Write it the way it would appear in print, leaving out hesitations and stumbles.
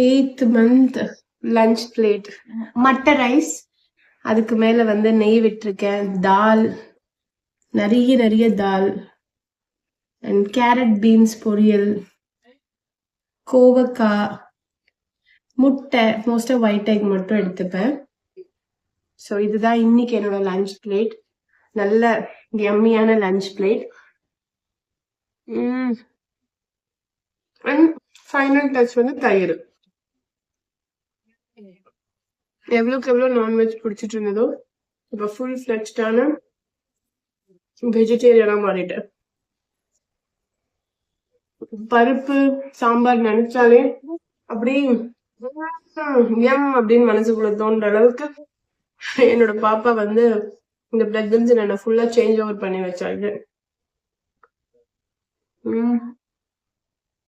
8th month lunch plate. மட்டை rice, அதுக்கு மேல வந்து நெய் விட்டுருக்கேன். தால், நிறைய நிறைய தால் அண்ட் கேரட் பீன்ஸ் பொரியல், கோவக்காய், முட்டை, மோஸ்டா ஒயிட் எக் மட்டும் எடுத்துப்பேன். ஸோ இதுதான் இன்னைக்கு என்னோட லஞ்ச் பிளேட். நல்ல யம்மியான lunch plate. And final touch வந்து தயிர். எவ்வளோக்கு எவ்வளோ நான்வெஜ் பிடிச்சிட்டு இருந்ததோ இப்போ ஃபுல் ஃபிளெக்ஸ்டான வெஜிடேரியனா மாறிட்டேன். பருப்பு சாம்பார் நினைச்சாலே அப்படி எம் அப்படின்னு மனசுக்குள்ள தோன்ற அளவுக்கு என்னோட பாப்பா வந்து இந்த பிரெக்னன்சி என்ன ஃபுல்லா சேஞ்ச் ஓவர் பண்ணி வச்சாங்க.